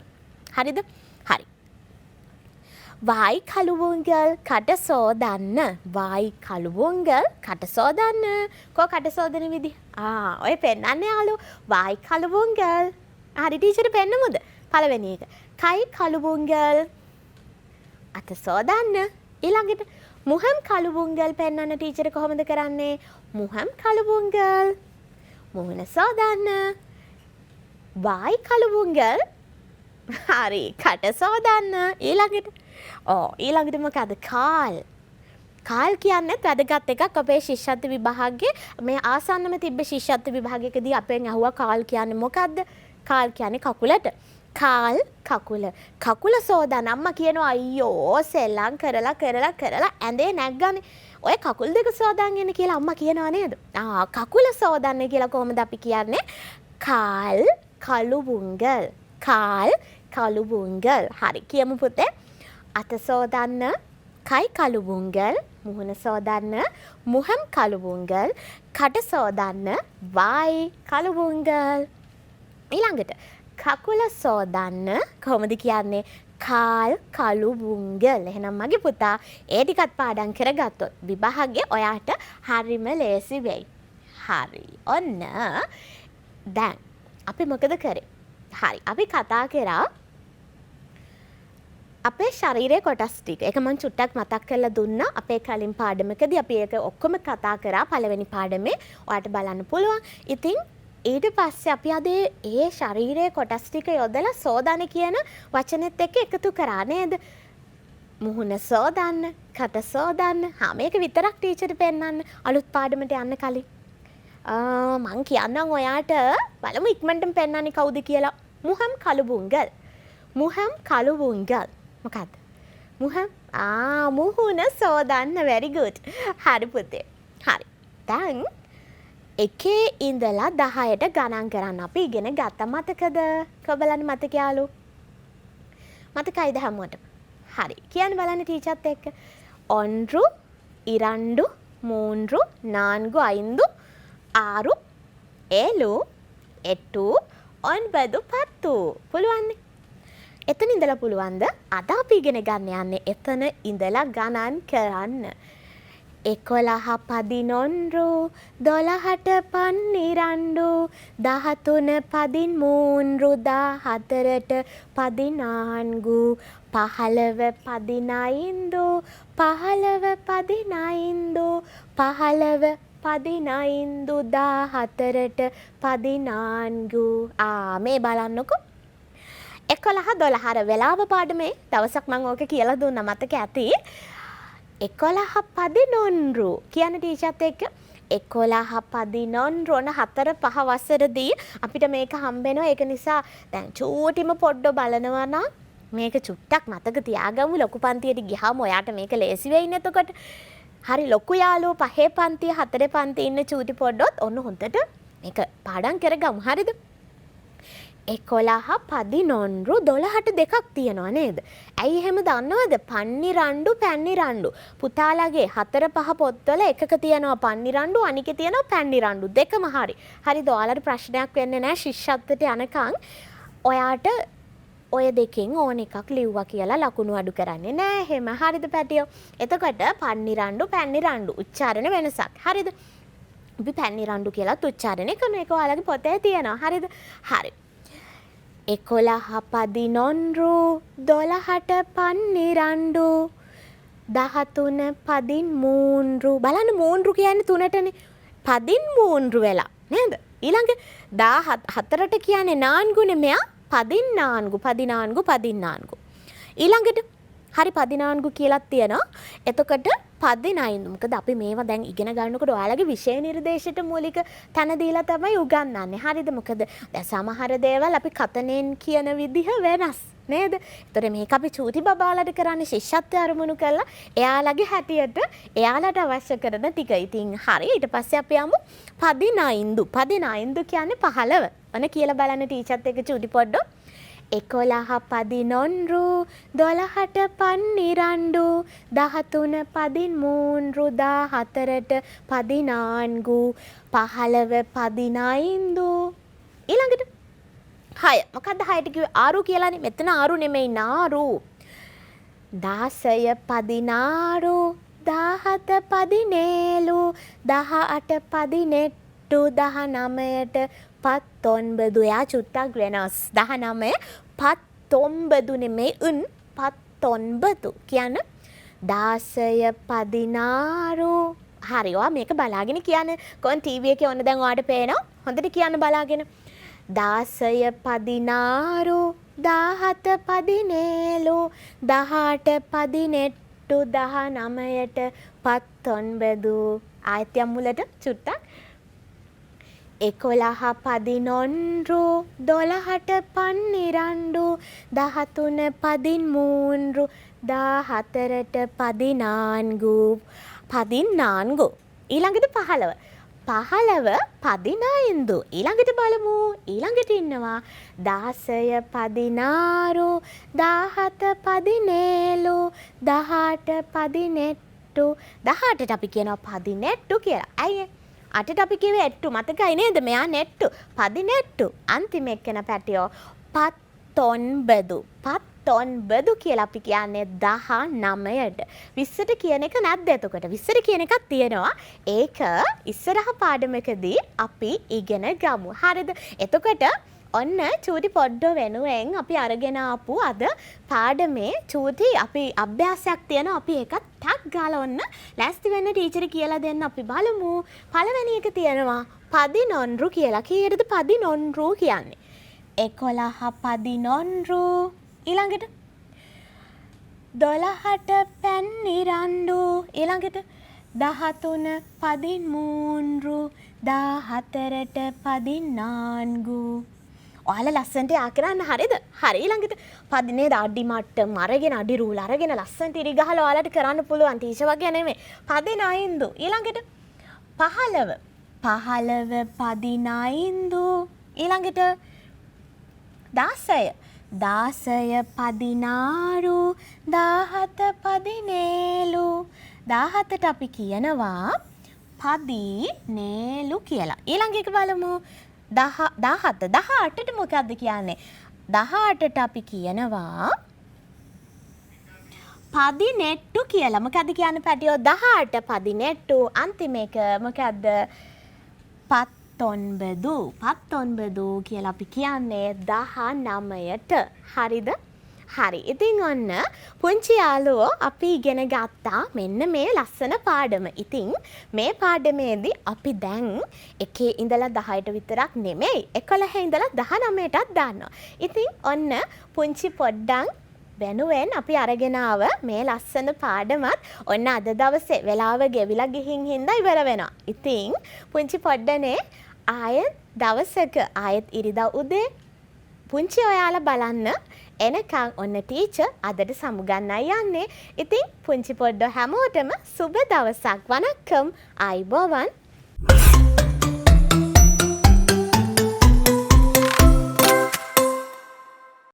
හරිද? හරි. වායි කළු වුංගල් කට සෝදන්න. වායි කළු වුංගල් කට සෝදන්න. කො කට සෝදන විදිහ? ඔය පෙන්නන්නේ යාළුවෝ. වායි කළු වුංගල්. හරි ටීචර් පෙන්නමුද? පළවෙනි එක. කයි කළු වුංගල් අත සෝදන්න. ඊළඟට මුහම් කළු වුංගල් පෙන්නන්න ටීචර් කොහොමද කරන්නේ? මුහම් කළු වුංගල් මුහුණ සෝදන්න. වායි කළු වුංගල් හරි කට සෝදන්න. ඊළඟට මොකද? කාල්. කාල් කියන්නේත් වැදගත් එකක්. අපේ ශිෂ්‍යත්ව විභාගයේ මේ ආසන්නම තිබ්බ ශිෂ්‍යත්ව විභාගයකදී අපෙන් අහුවා කාල් කියන්නේ මොකද්ද? කාල් කියන්නේ කකුලට. කාල් කකුල. කකුල සෝදන්න. අම්මා කියනවා අයියෝ සෙල්ලම් කරලා ඇඳේ නැග්ගනේ. ඔය කකුල් දෙක සෝදන්න කියලා අම්මා කියනවා නේද? කකුල සෝදන්න කියලා කොහොමද අපි කියන්නේ? කාල් කළු වුංගල්. කාල් කළු වුංගල්. හරි කියමු පුතේ. අත සෝදන්න. කයි කළු වුංගල් මුහුණ සෝදන්න. මුහම් කළු වුංගල් කට සෝදන්න. වායි කළු වුංගල්. ඊළඟට කකුල සෝදන්න කොහොමද කියන්නේ? කාල් කළු වුංගල්. එහෙනම් මගේ පුතා ඒ ටිකත් පාඩම් කරගත්තොත් විභාගයේ ඔයාට හරිම ලේසි වෙයි. හරි. ඔන්න දැන් අපි මොකද කරේ? හරි. අපි කතා කරා අපේ ශරීරයේ කොටස් ටික. ඒක මම චුට්ටක් මතක් කරලා දුන්නා. අපේ කලින් පාඩමකදී අපි ඒක ඔක්කොම කතා කරා පළවෙනි පාඩමේ. ඔයාලට බලන්න පුළුවන්. ඉතින් ඊට පස්සේ අපි අද ඒ ශරීරයේ කොටස් ටික යොදලා සෝදන කියන වචනෙත් එක්ක එකතු කරා නේද? මුහුණ සෝදන්න, කට සෝදන්න. මේක විතරක් ටීචර් පෙන්නන්න අලුත් පාඩමට යන්න කලින්. මං කියන්නම් ඔයාට බලමු ඉක්මනටම පෙන්නන්නේ කවුද කියලා. මුහම් කළු වුංගල්. මුහම් කළු වුංගල්. මොකද්ද? මුහම් මුහුණ සෝදන්න. very good. හරි පුතේ. හරි. දැන් එකේ ඉඳලා 10ට ගණන් කරන්න අපි ඉගෙන ගත්තා. මතකද? කොබලන්න මතක යාළු. මතකයිද හැමෝටම? හරි. කියන්න බලන්න ටීචර්ත් එක්ක. ඔන්රු, ඉරන්ඩු, මූන්රු, නාන්ගු, අයින්දු, ආරු, ඒලු, එට්ටු, ඔන්බදු, පත්තු. පුළුවන්ද? එතන ඉඳලා පුළුවන්ද? අද අපි ඉගෙන ගන්න යන්නේ එතන ඉඳලා ගණන් කරන්න. 11 11 12ට 12 13 13 14ට 14 15 15 15 15 15 14ට 14 මේ බලන්නකො 11 12 අර වෙලාව පාඩමේ දවසක් මම ඕක කියලා දුන්නා මතක ඇති 11 11 කියන ටීචර්ත් එක්ක 11 11 ඔන්න 4 5 වසරදී අපිට මේක හම්බෙනවා. ඒක නිසා දැන් චූටිම පොඩ්ඩ බලනවා නම් මේක චුට්ටක් මතක තියාගමු. ලොකු පන්තියට ගියාම ඔයාට මේක ලේසි වෙයි නේ. එතකොට හරි ලොකු යාළුවෝ 5 පන්තිය 4 පන්තියේ ඉන්න චූටි පොඩ්ඩොත් ඔන්න හොඳට මේක පාඩම් කරගමු. හරිද? 11 11 12ට දෙකක් තියෙනවා නේද? ඇයි එහෙම දන්නවද? පන්නිරණ්ඩු පැන්නිරණ්ඩු. පුතාලගේ 4 5 පොත්වල එකක තියෙනවා පන්නිරණ්ඩු අනිකේ තියෙනවා පැන්නිරණ්ඩු. දෙකම හරි. හරිද? ඔයාලට ප්‍රශ්නයක් වෙන්නේ නැහැ ශිෂ්‍යත්වයට යනකම්. ඔයාට ඔය දෙකෙන් ඕන එකක් ලිව්වා කියලා ලකුණු අඩු කරන්නේ නැහැ. එහෙම හරිද පැටියෝ? එතකොට පන්නිරණ්ඩු පැන්නිරණ්ඩු උච්චාරණ වෙනසක්. හරිද? අපි පැන්නිරණ්ඩු කියලාත් උච්චාරණය කරන එක ඔයාලගේ පොතේ තියෙනවා. හරිද? හරි. 11 11 12ට පන්නිරණ්ඩු 13 13 බලන්න මූන්රු කියන්නේ තුනටනේ. 13 වෙලා නේද? ඊළඟ 14ට කියන්නේ නාන්ගුනේ මෙයා 14 14 14. ඊළඟට හරි 14 කියලා තියෙනවා. එතකොට 19. මොකද අපි මේවා දැන් ඉගෙන ගන්නකොට ඔයාලගේ විෂය නිර්දේශයට මූලික තැන දීලා තමයි උගන්වන්නේ. හරිද? මොකද දැන් සමහර දේවල් අපි කතනෙන් කියන විදිහ වෙනස් නේද? ඒතර මේක අපි චූටි බබාලට කරන්නේ ශිෂ්‍යත්වය අරමුණු කරලා එයාලගේ හැටියට එයාලට අවශ්‍ය කරන ටික. ඉතින් හරි ඊට පස්සේ අපි යමු 19. 19 කියන්නේ 15. ඔන්න කියලා බලන්න ටීචර්ත් එක්ක චූටි පොඩ්ඩෝ. 11 11 12ට පන්නිරණ්ඩු 13 13 14ට 14 15 15 ඊළඟට 6 මොකද්ද 6ට කිව්වේ ආරු කියලානේ. මෙතන ආරු නෙමෙයි නාරු. 16 16 17 17 18 18 19ට 19 එයා චුට්ටක් වෙනස්. 19 19 නෙමෙයි 19 කියන්නේ 16 16 හරි. ඔයා මේක බලාගෙන කියන්න. කොහොම ටීවී එකේ ඔන්න දැන් ඔයාට පේනවා. හොඳට කියන්න බලාගෙන. 16 16 17 17 18 18 19ට 19 ආයත් යම් මුලට චුට්ටක් 11 11 12ට පන්නිරණ්ඩු 13 13 14ට 14 14 ඊළඟට 15 15 15 ඊළඟට බලමු. ඊළඟට ඉන්නවා 16 16 17 17 18 18 18ට අපි කියනවා 18 කියලා. ඇයි? 8ට අපි කිව්වේ 8 මතකයි නේද? මෙයා නෙට්ටු 18 අන්තිම එක්කෙන පැටියෝ 19 19 කියලා අපි කියන්නේ 19ට. 20ට කියන එක නැද්ද එතකොට? 20ට කියන එකක් තියෙනවා. ඒක ඉස්සරහ පාඩමකදී අපි ඉගෙන ගමු. හරිද? එතකොට ඔන්න චූටි පොඩ්ඩෝ වෙනුවෙන් අපි අරගෙන ආපු අද පාඩමේ චූටි අපි අභ්‍යාසයක් තියෙනවා. අපි ඒකත් ටක් ගාලා ඔන්න ලෑස්ති වෙන්න ටීචර් කියලා දෙන්න අපි බලමු. පළවෙනි එක තියෙනවා 11 කියලා. කීයටද 11 කියන්නේ? 11 11 ඊළඟට 12ට පැන්නිරණ්ඩු ඊළඟට 13 13 14ට 14 ඔයාලා ලස්සනට යා කරන්න. හරිද? හරි. ඊළඟට 15 අඩි මට්ටම් අරගෙන අඩි රූල අරගෙන ලස්සනට ඉරි ගහලා ඔයාලට කරන්න පුළුවන්. ටීචර් වගේ නෙමෙයි. 19 ඊළඟට 15 15 15 ඊළඟට 16 16 16 17 17 17ට අපි කියනවා 17 කියලා. ඊළඟ එක බලමු 17 18ට මොකක්ද කියන්නේ? 18ට අපි කියනවා 18 කියලා. මොකක්ද කියන්නේ පැටියෝ? 18 18 අන්තිම එක මොකක්ද? 19 19 කියලා අපි කියන්නේ 19ට. හරිද? හරි. ඉතින් ඔන්න පුංචි යාළුවෝ අපි ඉගෙන ගත්තා මෙන්න මේ ලස්සන පාඩම. ඉතින් මේ පාඩමේදී අපි දැන් 1 ඉඳලා 10ට විතරක් නෙමෙයි 11 ඉඳලා 19ටත් දානවා. ඉතින් ඔන්න පුංචි පොඩ්ඩක් වෙනුවෙන් අපි අරගෙන ආව මේ ලස්සන පාඩමත් ඔන්න අද දවසේ වෙලාව ගෙවිලා ගිහින් හින්දා ඉවර වෙනවා. ඉතින් පුංචි පොඩ්ඩනේ ආයෙත් දවසක ආයෙත් ඉරිදා උදේ පුංචි ඔයාලා බලන්න එනකන් ඔන්න ටීචර් අදට සමුගන්නයි යන්නේ. ඉතින් පුංචි පොඩ්ඩෝ හැමෝටම සුබ දවසක්. වණක්කම්. ආයිබෝවන්.